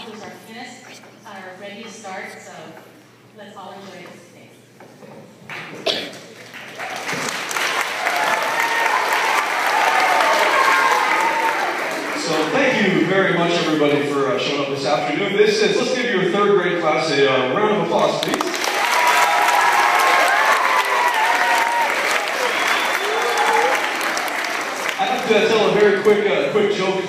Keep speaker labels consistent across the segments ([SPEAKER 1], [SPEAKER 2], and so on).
[SPEAKER 1] who's our pianist, are ready to start, so let's all enjoy this today.
[SPEAKER 2] So thank you very much, everybody, for showing up this afternoon. Let's give your third grade class a round of applause, please. I'd like to tell a very quick joke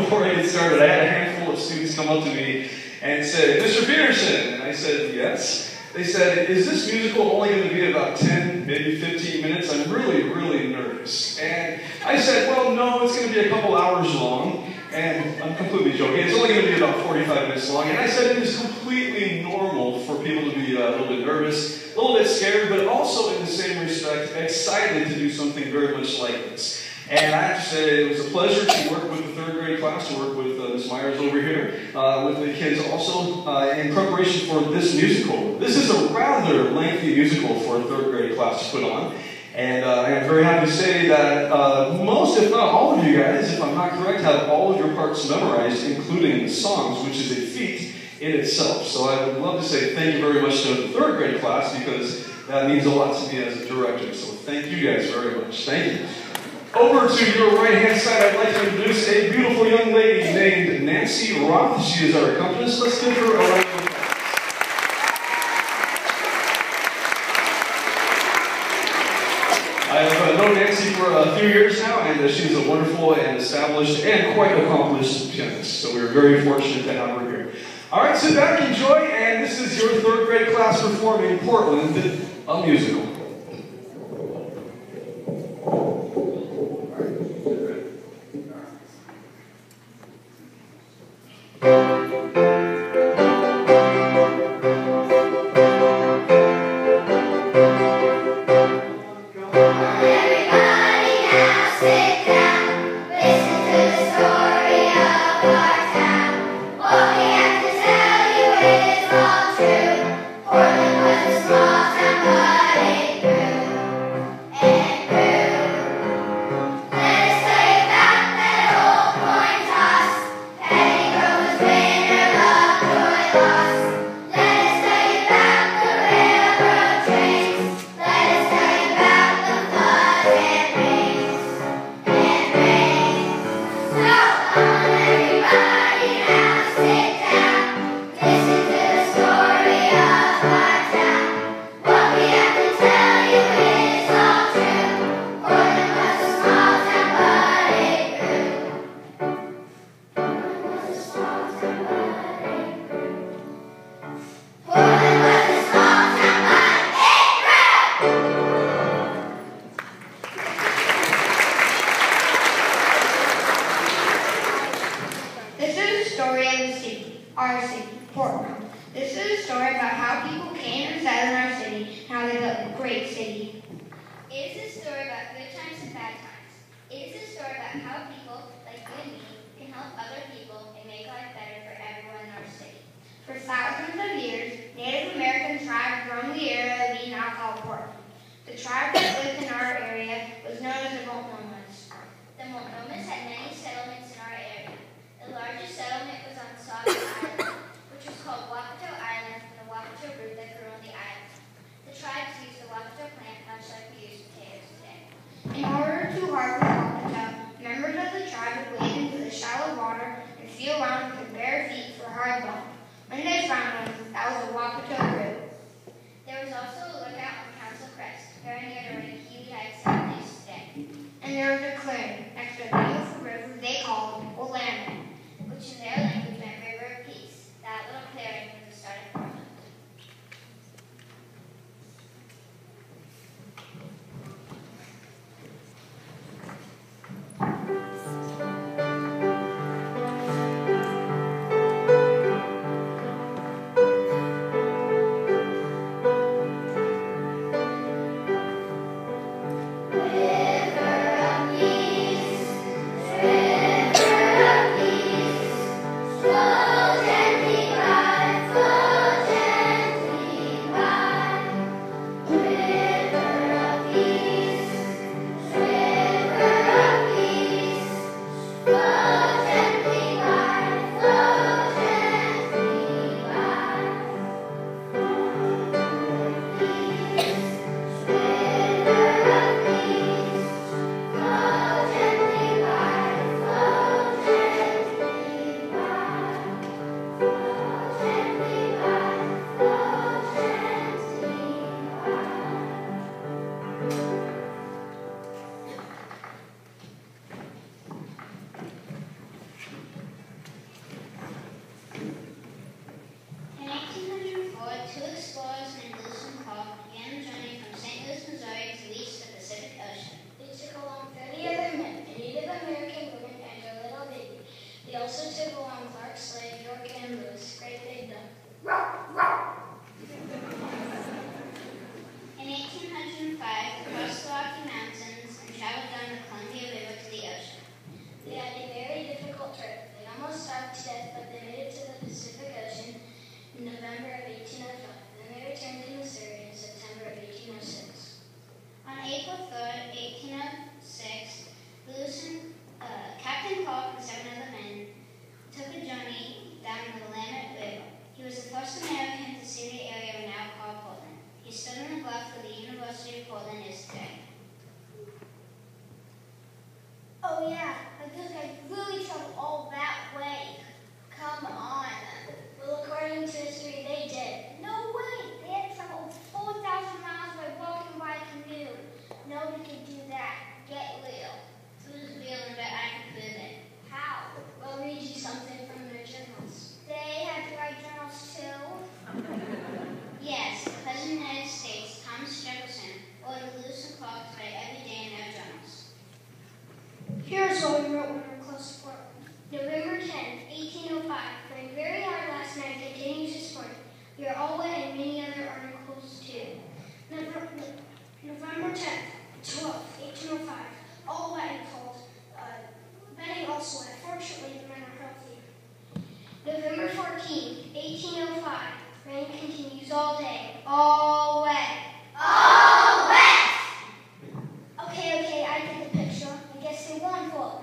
[SPEAKER 2] before I get started. I had a handful of students come up to me and say, "Mr. Peterson," and I said, "Yes." They said, "Is this musical only going to be about 10, maybe 15 minutes? I'm really, really nervous." And I said, "Well, no, it's going to be a couple hours long." And I'm completely joking. It's only going to be about 45 minutes long. And I said it is completely normal for people to be a little bit nervous, a little bit scared, but also in the same respect, excited to do something very much like this. And I have to say, it was a pleasure to work with the third grade class, to work with Ms. Myers over here, with the kids also, in preparation for this musical. This is a rather lengthy musical for a third grade class to put on. And I'm very happy to say that most, if not all of you guys, if I'm not correct, have all of your parts memorized, including the songs, which is a feat in itself. So I would love to say thank you very much to the third grade class, because that means a lot to me as a director. So thank you guys very much. Thank you. Over to your right-hand side, I'd like to introduce a beautiful young lady named Nancy Roth. She is our accompanist. Let's give her a round of applause. I've known Nancy for a few years now, and she's a wonderful and established and quite accomplished pianist. So we're very fortunate to have her here. All right, sit back, enjoy, and this is your third grade class performing Portland, a musical.
[SPEAKER 3] In order to harvest wapato, members of the tribe would wade into the shallow water and feel around with their bare feet for hard bone. When they found one, that was a wapato root.
[SPEAKER 4] There was also a lookout on Council Crest, very near to where the Kiwi Heights South East today.
[SPEAKER 3] took a journey down the Willamette River. He was the first American to see the area we now call Portland. He stood on the bluff where the University of Portland is today.
[SPEAKER 4] Oh yeah, I guess I really traveled all that way. Come on. Well, according to history, they did. No way! They had traveled 4,000 miles by walking by canoe. Nobody could do that. Get real.
[SPEAKER 3] Who's feeling that I can prove it?
[SPEAKER 4] How? I'll read you something from their journals. They had to write journals too?
[SPEAKER 3] Yes, the President of the United States, Thomas Jefferson, ordered Lewis and Clark to write every day in their journals.
[SPEAKER 4] Here's what we wrote when we were close to Portland. November 10, 1805. Playing very hard last night, continues this morning. We are all wet and many other articles too. November 10th, 1805. All wet and cold. Many also wet. Fortunately, the men are healthy. November 14th, 1805. Rain continues all day. All wet.
[SPEAKER 3] All wet!
[SPEAKER 4] Okay, I get the picture. I guess they won Portland.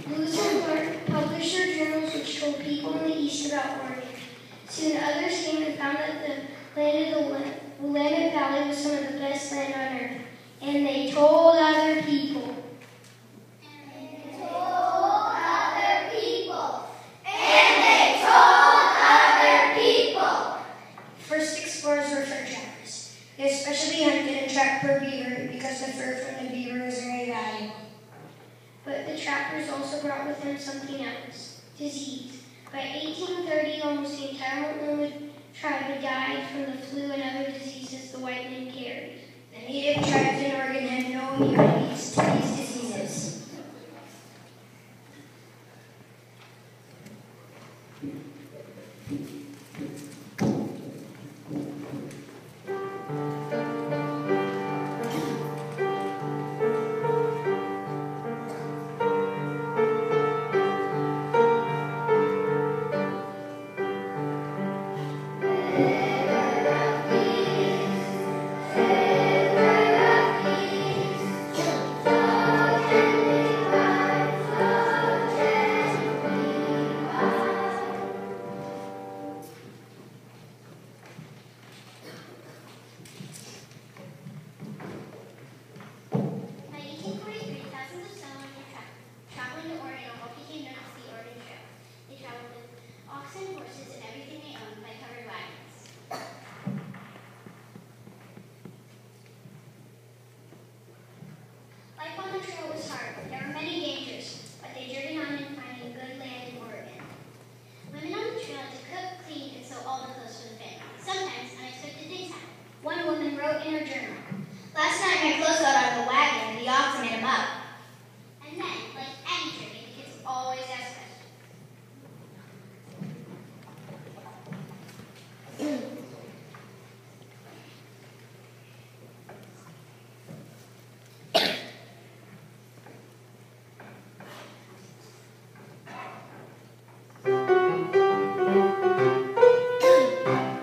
[SPEAKER 4] Lewis and Clark published their journals which told people in the East about Oregon. Soon others came and found that the land of the Willamette Valley was some of the best land on earth. And they told other people. First explorers were fur trappers. They especially hunted and trapped for beaver because the fur from the beaver was very valuable. But the trappers also brought with them something else, disease. By 1830, almost the entire Willamette tribe had died from the flu and other diseases the white men carried. The native tribes in Oregon had no immunities to these diseases.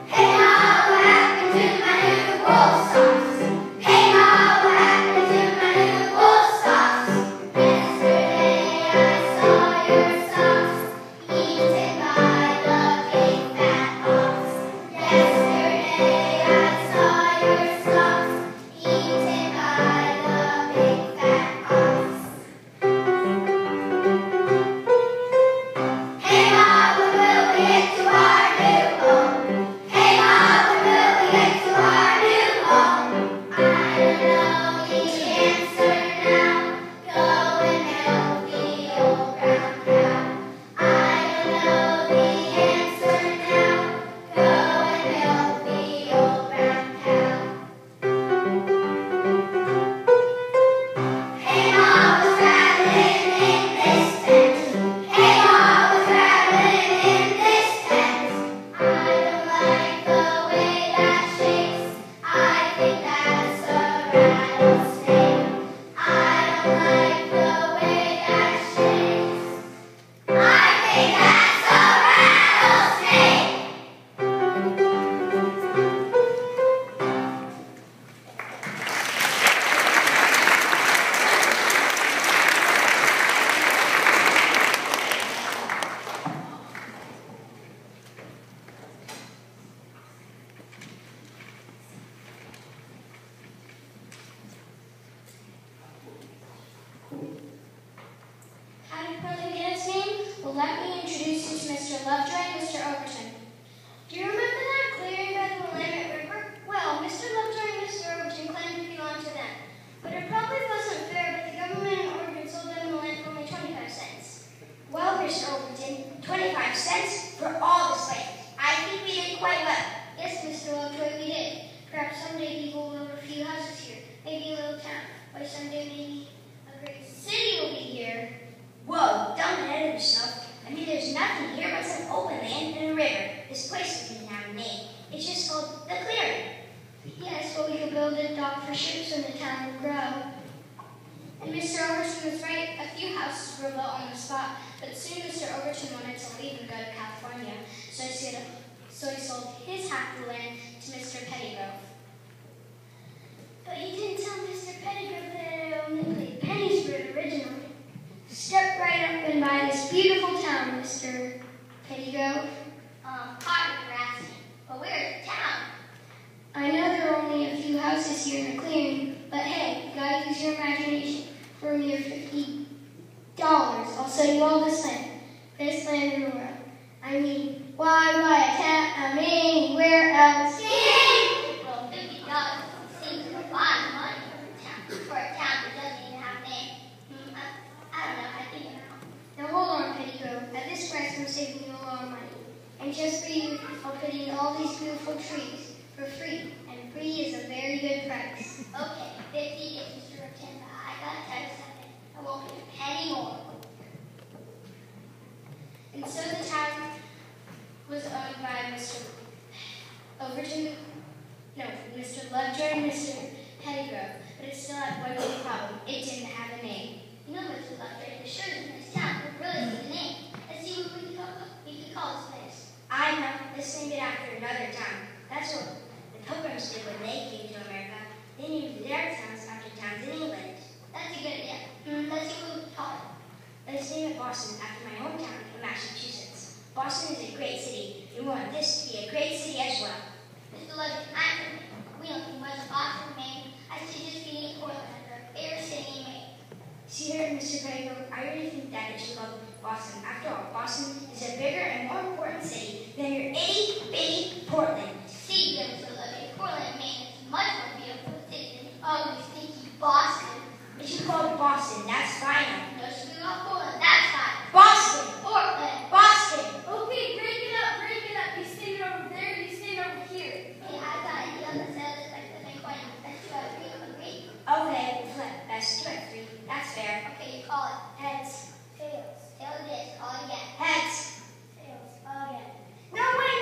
[SPEAKER 3] Hey, how happened to my
[SPEAKER 4] Mr. Lovejoy and Mr. Overton. Do you remember that clearing by the Willamette River? Well, Mr. Lovejoy and Mr. Overton claimed to belong to them. But it probably wasn't fair, but the government in Oregon sold them the land for only 25 cents. Well, Mr. Overton, 25 cents for all this land. I think we did quite well. Yes, Mr. Lovejoy, we did. Perhaps someday people will build a few houses here, maybe a little town. Or someday maybe a great city will be here. Whoa, don't get ahead of yourself. I mean, there's nothing here but some open land and a river. This place doesn't have a name. It's just called the clearing. Yes, but we could build a dock for ships and the town would grow. And Mr. Overton was right. A few houses were built on the spot, but soon Mr. Overton wanted to leave and go to California, so he sold his half of the land to Mr. Pettygrove. But he didn't tell Mr. Pettygrove that it only paid pennies for it originally. Step right up and buy this beautiful town, Mr. Pettygrove.
[SPEAKER 3] Pardon for asking, but where's the town?
[SPEAKER 4] I know there are only a few houses here in the clearing, but hey, you gotta use your imagination. For a mere $50, I'll sell you all this land. Best land in the world. I mean, why buy a town? I mean, where else?
[SPEAKER 3] Well, $50 seems like a lot of money for a town that doesn't even have a name. I don't know, I think I know.
[SPEAKER 4] Now hold on, Pettygrove. At this price, I'm saving you a lot of money. And just for you, I'll put in all these beautiful trees for free. And free is a very good price.
[SPEAKER 3] Okay, 50 is Mr. Overton, but I gotta tell you something. I won't pay a penny more.
[SPEAKER 4] And so the town was owned by Mr. Overton, no, Mr. Lovejoy and Mr. Pettygrove. But it still had one big problem. It didn't have a name.
[SPEAKER 3] You know, Mr. Lovejoy, the sure is a nice town, but really need a name. Let's see what we could call this place.
[SPEAKER 4] I know, let's name it after another town. That's what the Pilgrims did when they came to America. They named their towns after towns in England.
[SPEAKER 3] That's a good idea. Let's see what we could call it.
[SPEAKER 4] Let's name it Boston after my hometown in Massachusetts. Boston is a great city. We want this to be a great city as well.
[SPEAKER 3] Mr. Lovejoy, I'm from Maine. We don't think much of Boston, Maine. I suggest we name Portland after a favorite city in Maine.
[SPEAKER 4] See here, Mr. Pettygrove, I really think that it should love Boston. After all, Boston is a bigger and more important city than your itty-bitty Portland.
[SPEAKER 3] See, Mr. Lovejoy, Portland, Maine is much more beautiful city than the ugly, stinky Boston.
[SPEAKER 4] It should call it Boston. That's fine.
[SPEAKER 3] No, should we call Portland? That's fine.
[SPEAKER 4] Boston!
[SPEAKER 3] Portland.
[SPEAKER 4] Boston!
[SPEAKER 5] Okay, break it up. You stand over there, you stand over here.
[SPEAKER 3] Hey, I got it. The other side of the coin. Let's do it. Agree?
[SPEAKER 4] Okay, flip. Best 2 out of 3. That's fair.
[SPEAKER 3] Okay, you call it.
[SPEAKER 4] Heads.
[SPEAKER 3] Tails. Tails it is. All again.
[SPEAKER 4] Heads.
[SPEAKER 3] Tails. All again.
[SPEAKER 4] No, wait,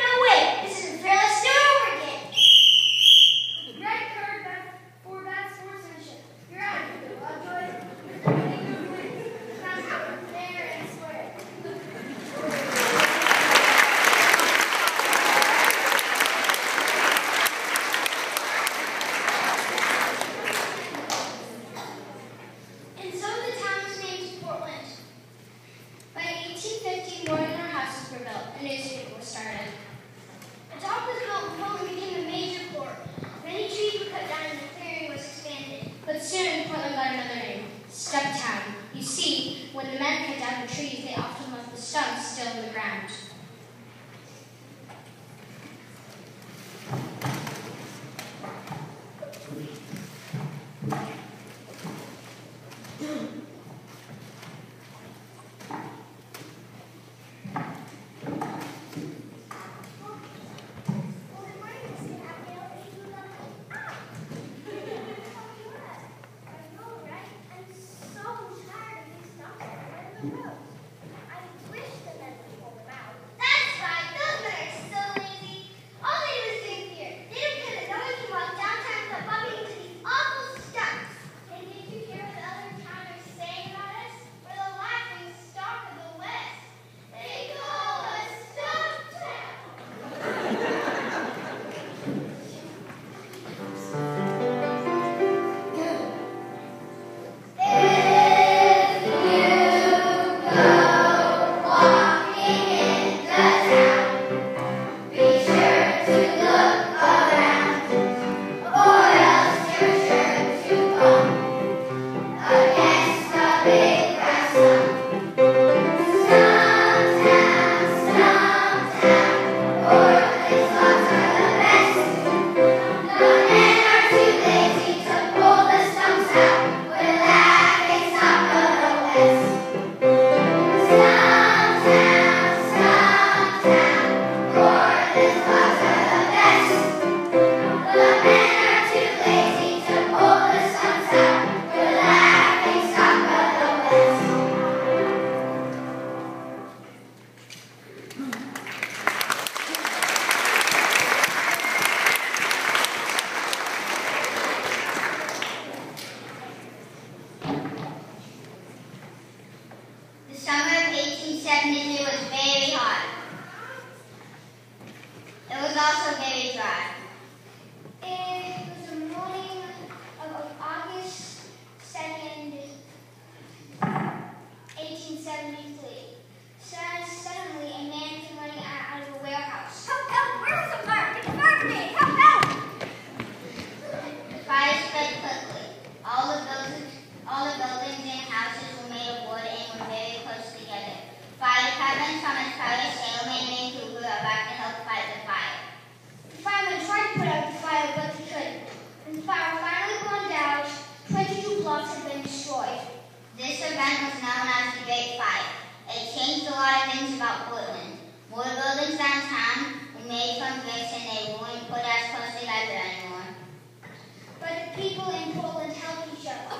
[SPEAKER 5] people in Poland help each other?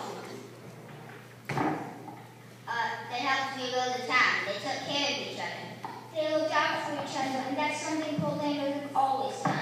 [SPEAKER 3] They helped me build the town. They took care of each other.
[SPEAKER 5] They looked out for each other, and that's something Polanders have always done.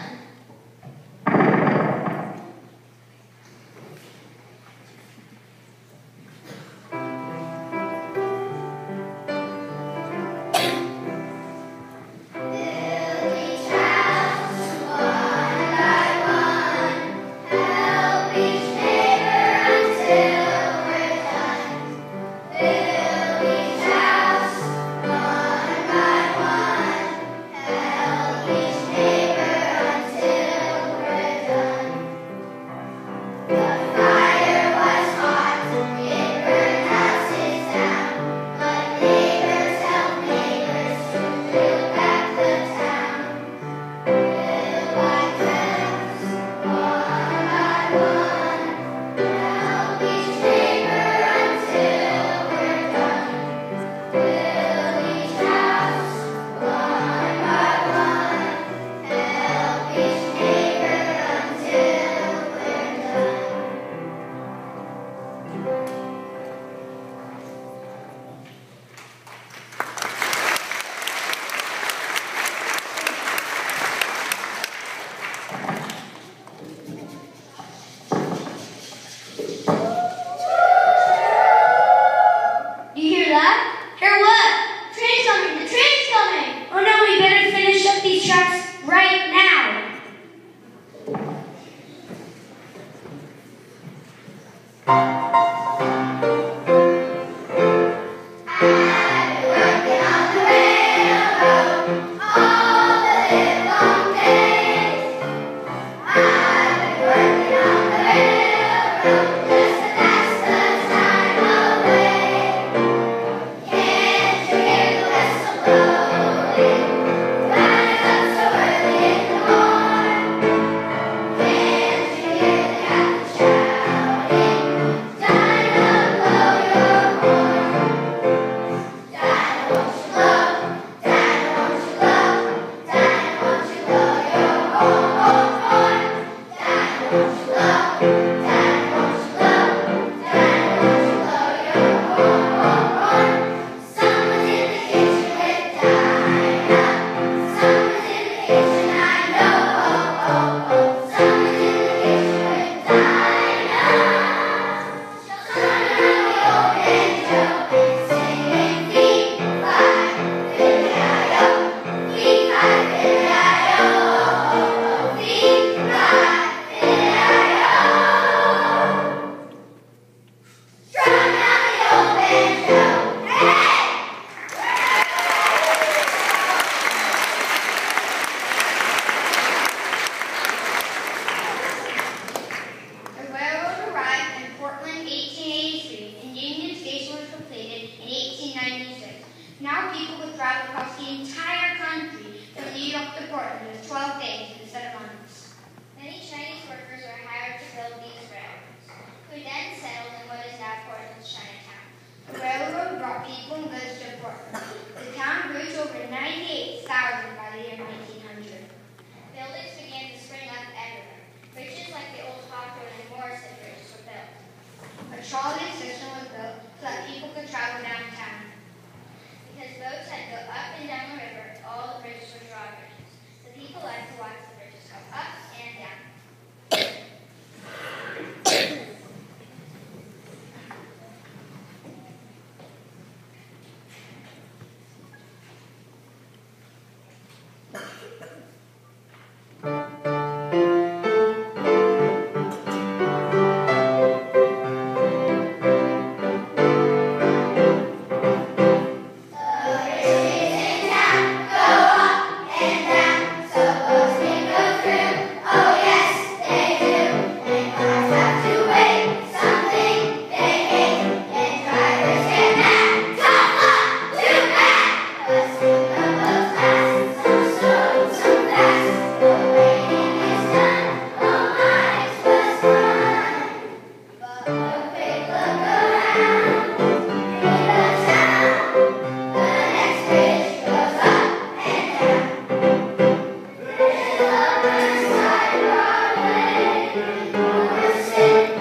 [SPEAKER 5] Sing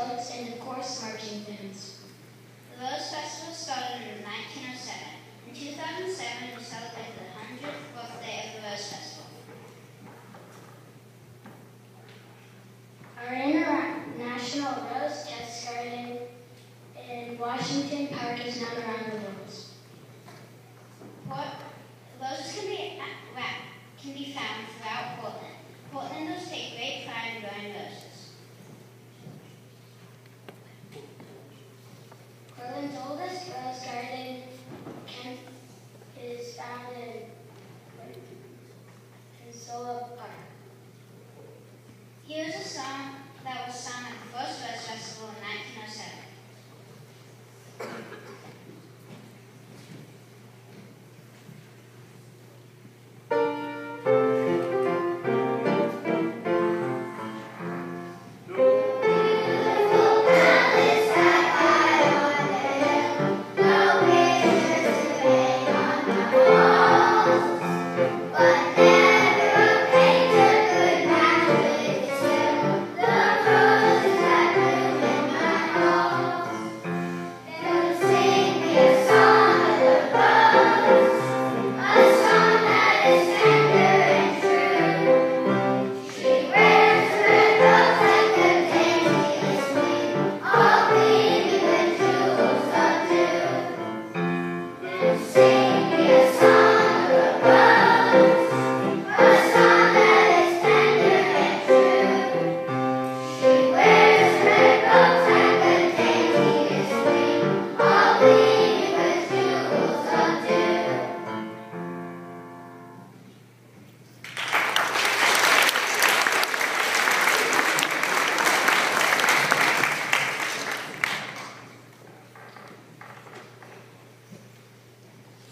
[SPEAKER 4] floats, and of course, marching bands.
[SPEAKER 3] The Rose Festival started in 1907. In 2007, we celebrated the 100th birthday of the Rose Festival.
[SPEAKER 4] Our international Rose Test Garden in Washington Park is known around the world.
[SPEAKER 3] Roses can be found throughout Portland. Portlanders take great pride in growing roses.
[SPEAKER 4] Portland's oldest rose garden is found in Sola Park.
[SPEAKER 3] Here's a song that was sung at the first Rose Festival in 1907.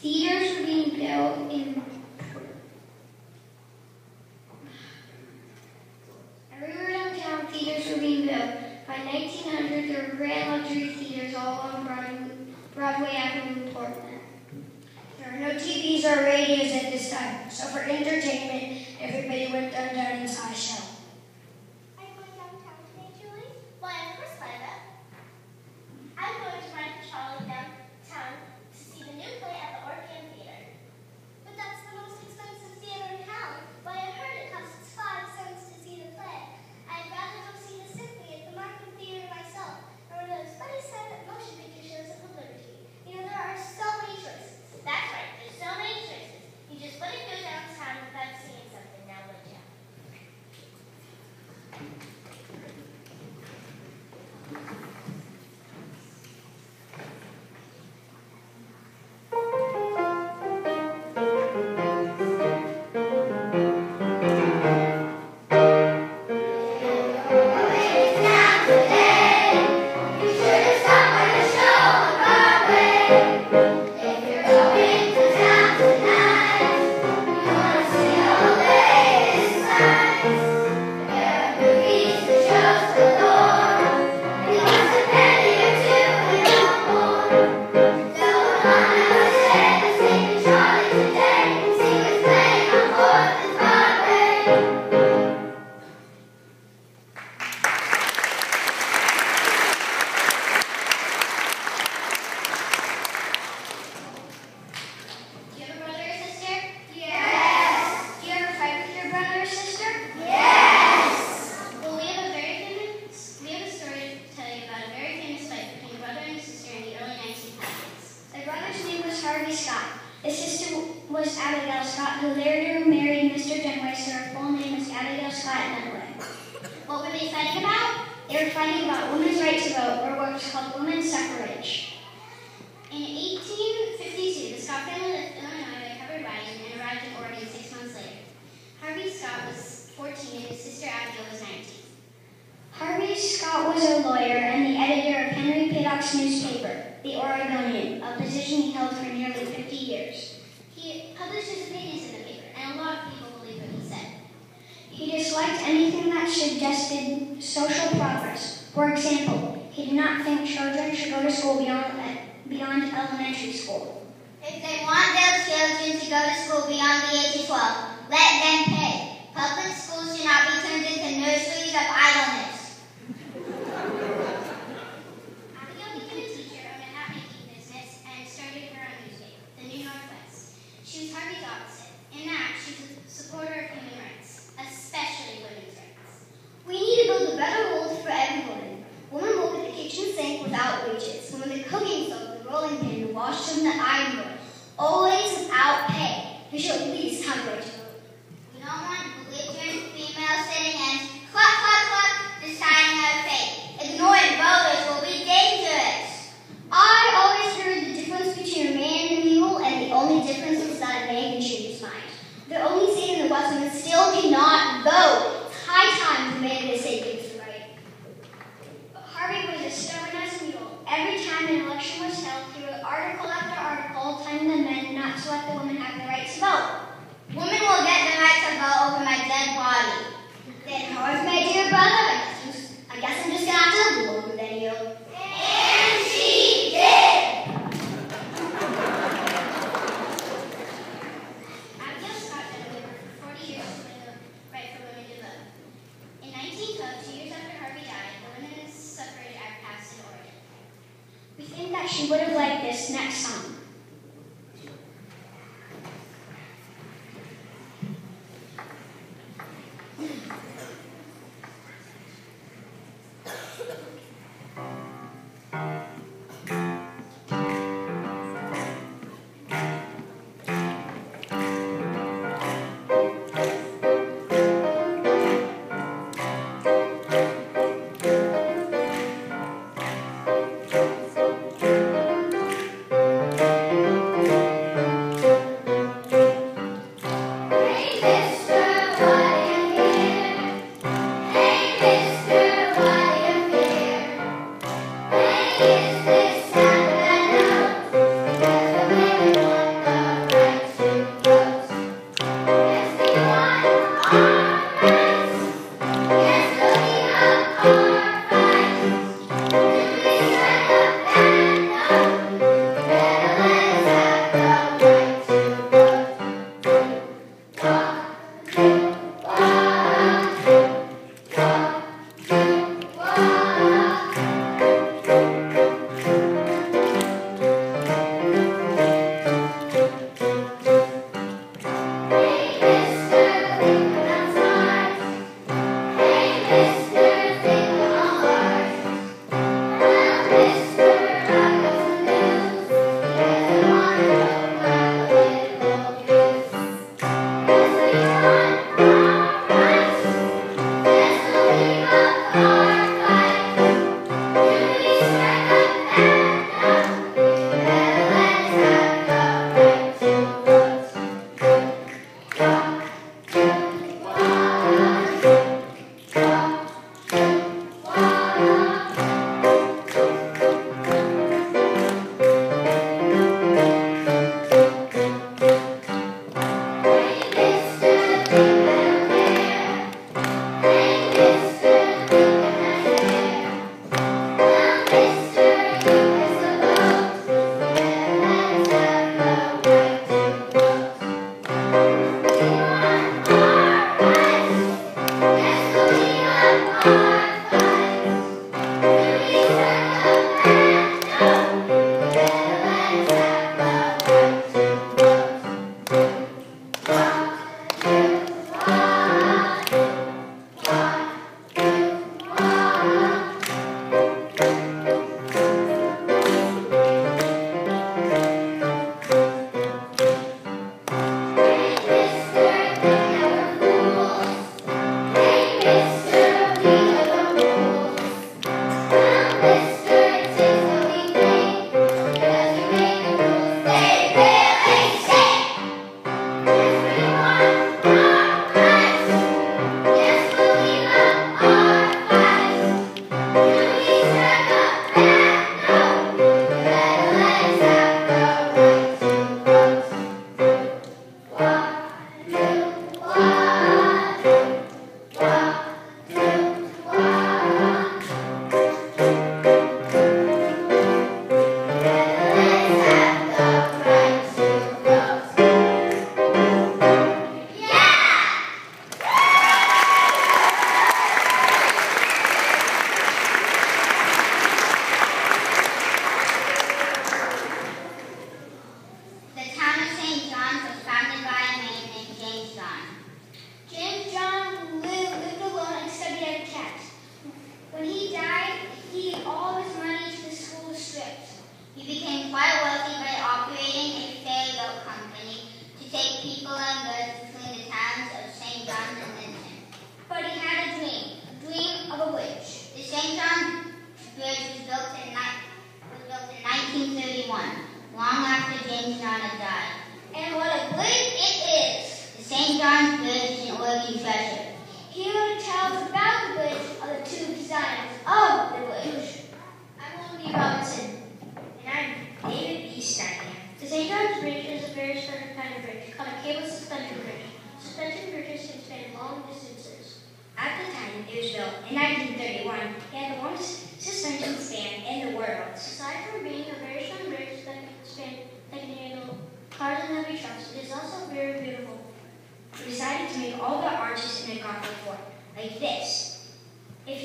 [SPEAKER 4] Theaters were being built in everywhere downtown. Theaters were being built. By 1900, there were grand luxury theaters all along Broadway Avenue in Portland. There were no TVs or radios at this time, so for entertainment, everybody went downtown and saw a show.
[SPEAKER 5] Are you going downtown today, Julie? Why, of course, Lila. I'm going to ride the trolley downtown to see the new play at the Orpheum Theater. But that's the most expensive theater in town. Why, I heard it costs 5 cents to see the play. I'd rather go see the symphony at the Markham Theater myself, or one of those funny silent motion picture shows at the Liberty. You know, there are so many choices. That's right, there's so many choices. You just wouldn't go downtown without seeing something, now would you?
[SPEAKER 3] Do you have a brother or sister?
[SPEAKER 4] Yes. Do you ever fight with your brother or sister?
[SPEAKER 3] Well, we have a story to tell you about a very famous fight between a brother and a sister in the early 1900s.
[SPEAKER 4] My brother's name was Harvey Scott. His sister was Abigail Scott, who later married Mr. Denway, so her full name was Abigail Scott Denway.
[SPEAKER 3] What were they fighting about?
[SPEAKER 4] They were fighting about women's right to vote, or what was called women's suffrage.
[SPEAKER 3] In 1852, the Scott family left Illinois by covered wagon and arrived in Oregon 6 months later. Harvey Scott was 14 and his sister Abigail was 19.
[SPEAKER 4] Harvey Scott was a lawyer and the editor of Henry Paydock's newspaper, The Oregonian, a position he held for nearly 50 years.
[SPEAKER 3] He published his opinions in the paper, and a lot of people believe what he said.
[SPEAKER 4] He disliked anything that suggested social progress. For example, he did not think children should go to school beyond elementary school.
[SPEAKER 3] If they want their children to go to school beyond the age of 12, let them pay. Public schools should not be turned into nurseries of idleness.
[SPEAKER 5] sink without wages. When the cooking soap, the rolling pin, the wash in the iron board, always without pay. You should at least have right to vote. We don't want belligerent females sitting and cluck, cluck, cluck, deciding our fate. Ignoring voters will be dangerous. I always heard the difference between a man and a mule, and the only difference is that a man can change his mind. The only state in the West women still cannot vote. It's high time the man in the state gets the right. But Harvey was as stubborn as a mule. Every time an election was held, he wrote article after article telling the men not to let the women have the right to vote. Women will get the right to vote over my dead body. Then Harvey, my dear brother, I guess I'm just gonna have to live longer than you. And she did! Abigail Scott Denver for 40 years to win the right for women to vote. In 1912, 2 years after Harvey died, the Women's Suffrage Act passed in Oregon. We think that she would have liked this next song.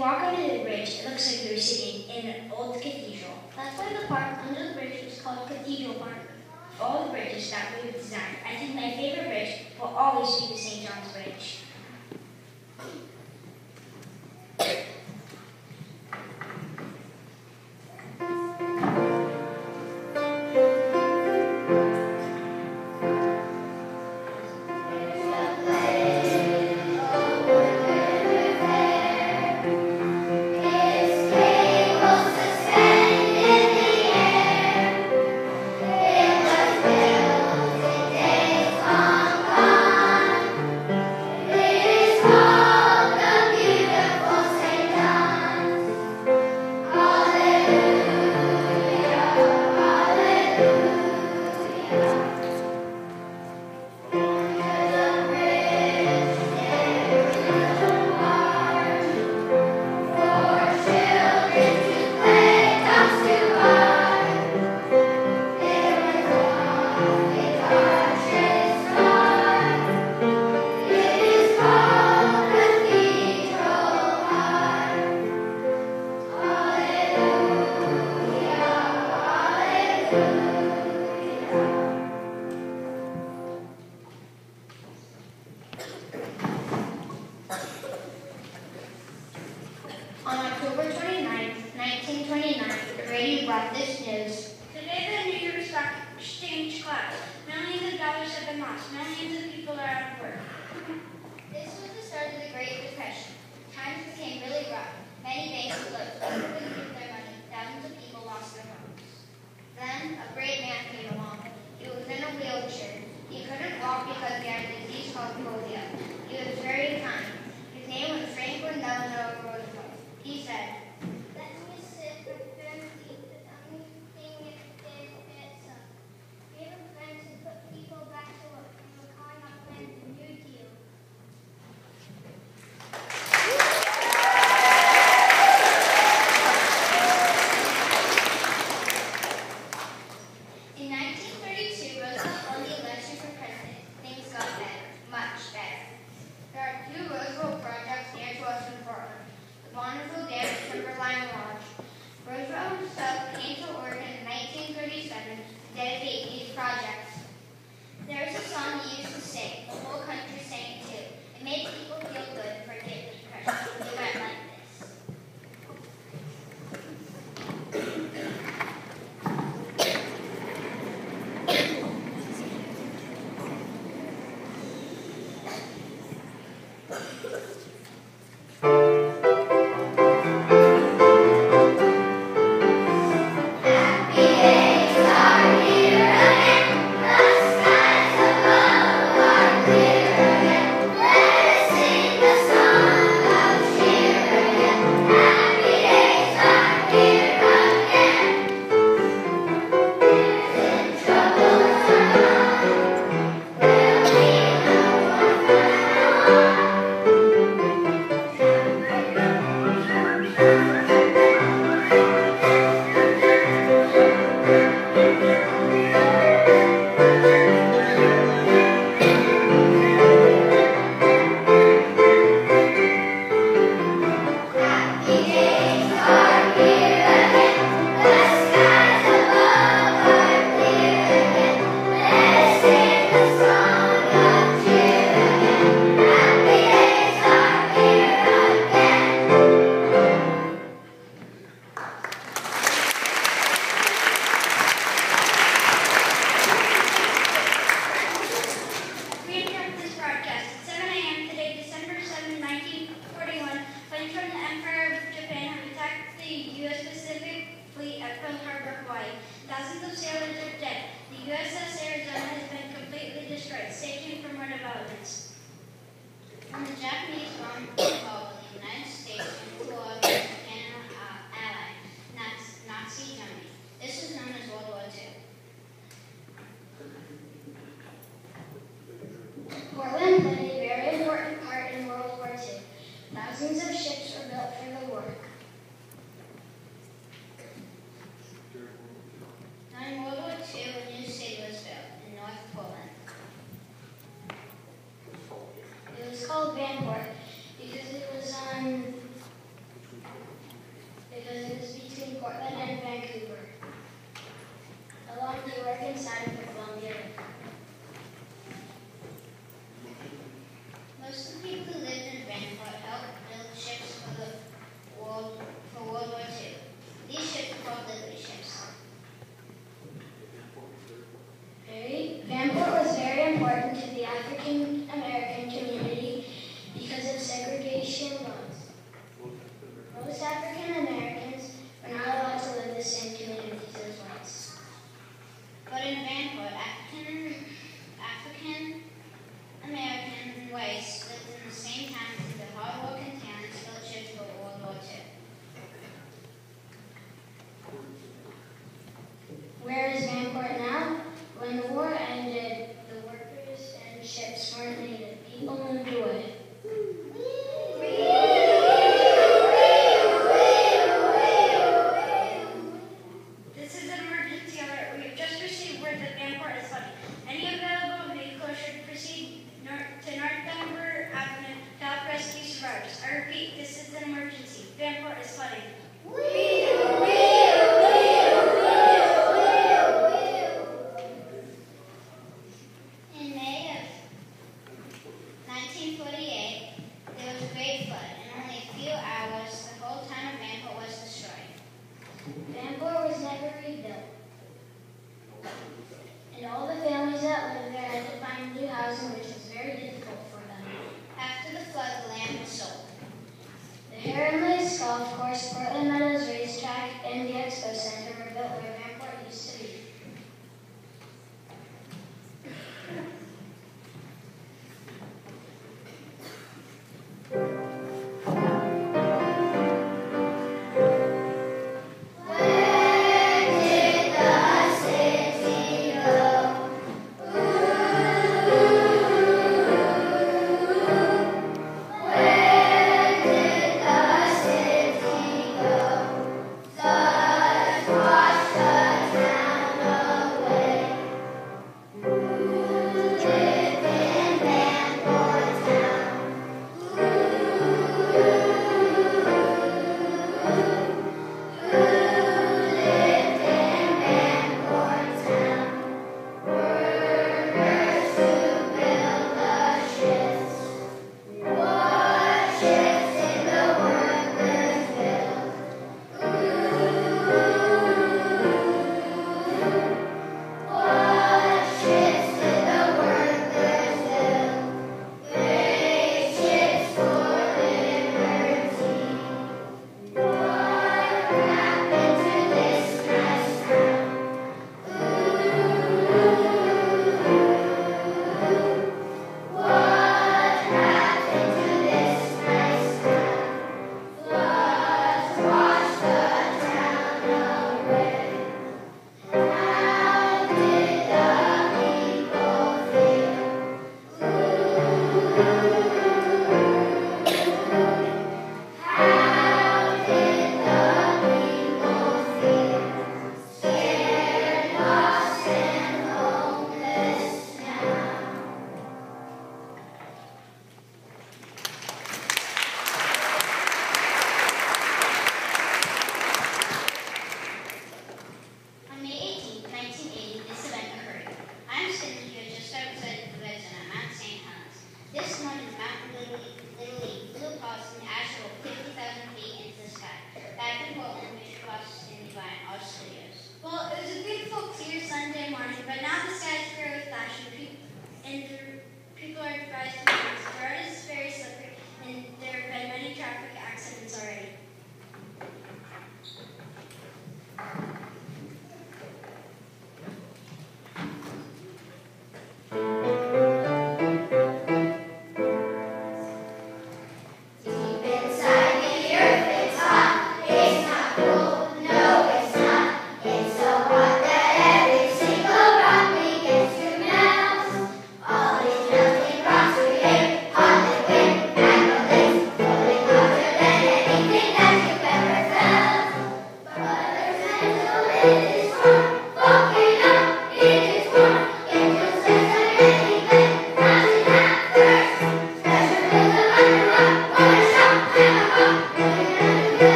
[SPEAKER 4] walk under the bridge, it looks like you're sitting in an old cathedral.
[SPEAKER 5] That's why the park under the bridge was called Cathedral Park.
[SPEAKER 4] Of all the bridges that we've designed, I think my favorite bridge will always be the St. John's Bridge.
[SPEAKER 3] On October 29th, 1929, the radio brought this news.
[SPEAKER 4] Today the New York Stock Exchange collapsed. Millions of dollars have been lost. Millions of people are out of work.
[SPEAKER 3] This was the start of the Great Depression. Times became really rough. Many banks closed. People couldn't give their money. Thousands of people lost their homes. Then a great man came along. He was in a wheelchair. He couldn't walk because he had a disease called polio. He was very kind. His name was Franklin Delano Roosevelt. He said,
[SPEAKER 5] Let me sit with fancy, the only thing it did fits up. We have a plan to put people back to work, and we're calling our plan the New Deal.
[SPEAKER 4] because it is between Portland and Vancouver, along the Oregon side of the Columbia River.
[SPEAKER 3] Most of the people who lived in Vanport helped build ships for World War II. These ships were called Liberty ships.
[SPEAKER 4] Vanport was very important to the African American community because of segregation laws. Most African Americans were not allowed to live the same communities as whites.
[SPEAKER 3] But in Vanport, African American whites lived in the same time as the hardworking towns built ships for World War II.
[SPEAKER 4] Where is Vanport now? When the war ended, the workers and ships weren't needed. People moved away.
[SPEAKER 6] This is an emergency alert. We have just received word that Vanport is flooding. Any available vehicles should proceed to North Denver Avenue to help rescue survivors. I repeat, this is an emergency. Vanport is flooding.
[SPEAKER 3] In May of 1948, there was a great flood. In only a few hours, the whole town of Vanport was destroyed.
[SPEAKER 4] Vanport was never rebuilt. And all the families that lived there had to find new housing, which was very difficult for them.
[SPEAKER 3] After the flood, the land was sold.
[SPEAKER 4] The Heron Lakes Golf Course, Portland Meadows Racetrack, and the Expo Center were built where Vanport used to be.
[SPEAKER 3] Where did the city go?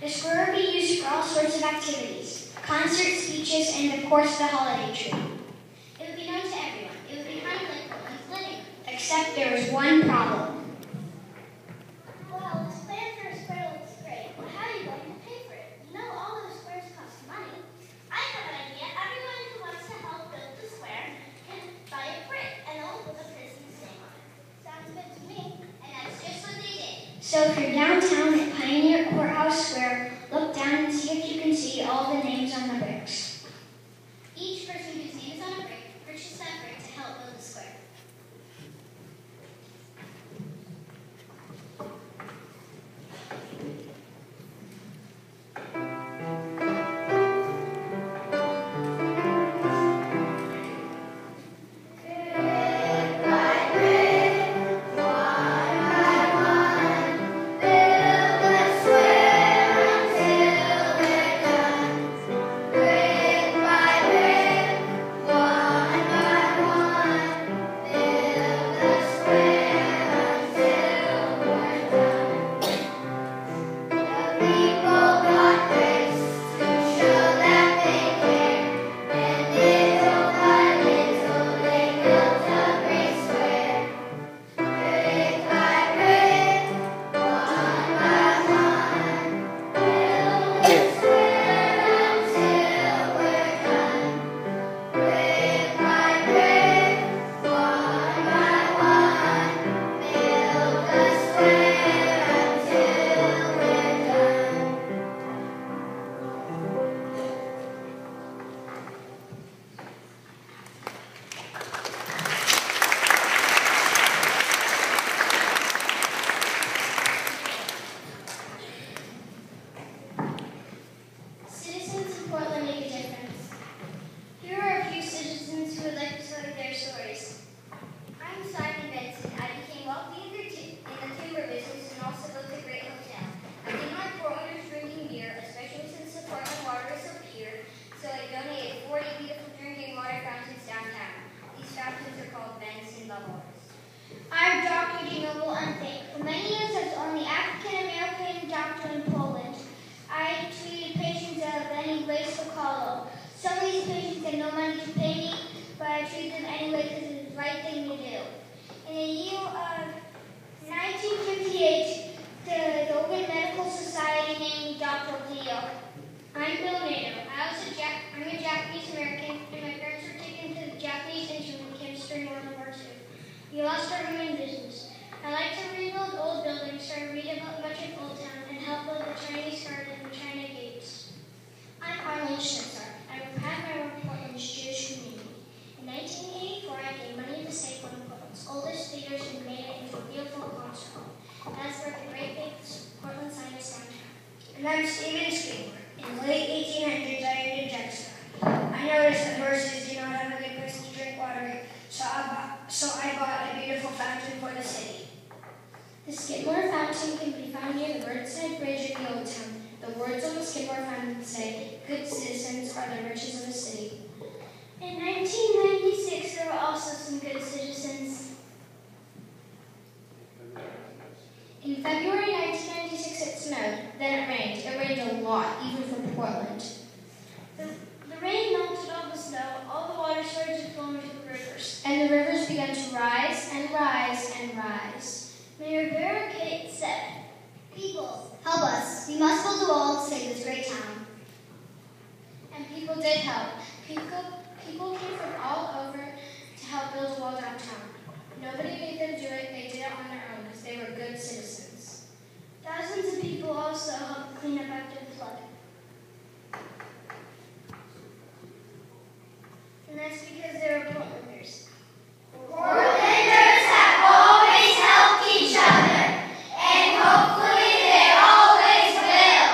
[SPEAKER 4] The square will be used for all sorts of activities, concerts, speeches, and of course the holiday tree.
[SPEAKER 3] It would be known to everyone. It would be kind of like Portland's living room.
[SPEAKER 4] Except there was one problem.
[SPEAKER 5] Well, this plan for a square looks great, but how are you going to pay for it? You know all those squares cost money. I have an idea. Everyone who wants to help build the square can buy a brick and all with a person's name on it. Sounds good to me.
[SPEAKER 3] And that's just what they did.
[SPEAKER 4] So if you're downtown at Pioneer Courthouse Square, look down and see if you can see all the names on the bricks.
[SPEAKER 3] Each person whose name is on a brick purchased that brick to help build the square. Citizens in Portland make a difference. Here are a few citizens who would like to tell you their stories. I'm Simon Benson. I became wealthy in the timber business and also built a great hotel. I didn't like Portlanders drinking beer, especially since the Portland water is so pure, so I donated 40 beautiful drinking water fountains downtown. These fountains are called Benson Bubblers.
[SPEAKER 5] I'm Dr. Dinoble Unthank. For many years, I was the only African-American doctor in Poland. I treated patients of any race or color. Some of these patients had no money to pay me, but I treated them anyway because it was the right thing to do. In the year of 1958, the Open Medical Society named Dr. Leo. I'm Bill Nato. I'm a Japanese American, and my parents were taken to the Japanese internment camps during World War II. We lost our home and business. I like to rebuild old buildings, so I read about much of Old Town and help build the Chinese garden and China gates. I'm Arlene Schnitzer. I have my work in Portland's Jewish community. In 1984, I gave money to save one of Portland's oldest theaters and made it into a beautiful concert hall. That's where the great big Portland sign is downtown.
[SPEAKER 4] And I'm Stephen Skidmore. In the late 1800s, I owned a drugstore. I noticed that horses do not have a good place to drink water, so I bought a beautiful fountain for the city.
[SPEAKER 1] The Skidmore Fountain can be found near the Burnside Bridge in the Old Town. The words on the Skidmore Fountain say, "Good citizens are the riches of the city."
[SPEAKER 5] In 1996, there were also some good citizens.
[SPEAKER 1] In February 1996, it snowed. Then it rained. It rained a lot, even for Portland.
[SPEAKER 5] The rain melted all the snow. All the water started to flow into the rivers.
[SPEAKER 1] And the rivers began to rise and rise and rise.
[SPEAKER 5] Mayor Vera Kate said,
[SPEAKER 3] People, help us. We must build a wall to save this great town.
[SPEAKER 1] And people did help. People came from all over to help build a wall downtown. Nobody made them do it. They did it on their own because they were good citizens.
[SPEAKER 5] thousands of people also helped clean up after the flood. And that's because they were Portlanders.
[SPEAKER 3] Portlanders have always helped each other, and hopefully they always will.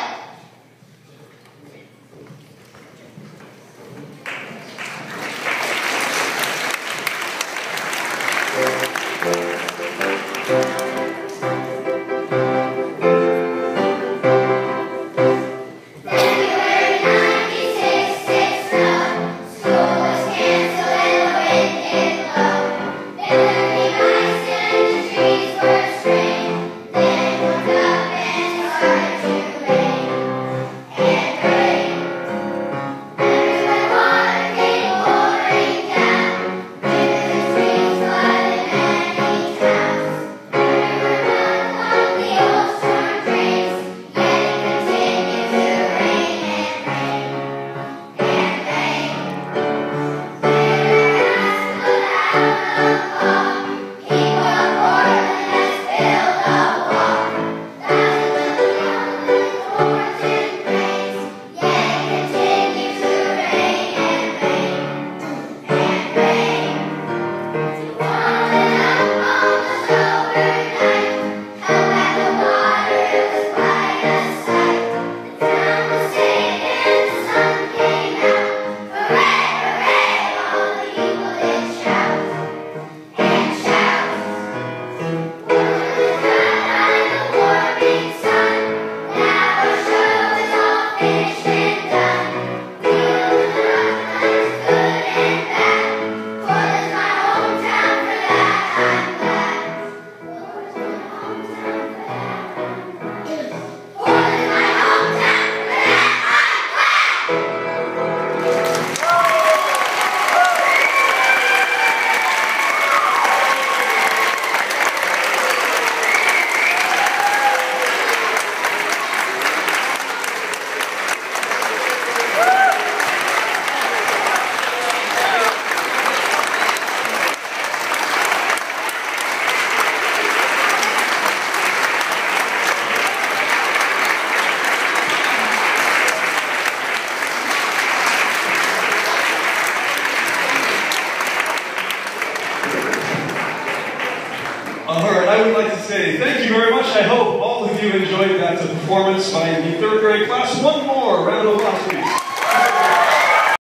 [SPEAKER 2] Day. Thank you very much. I hope all of you enjoyed that performance by the third grade class. One more round of applause, please.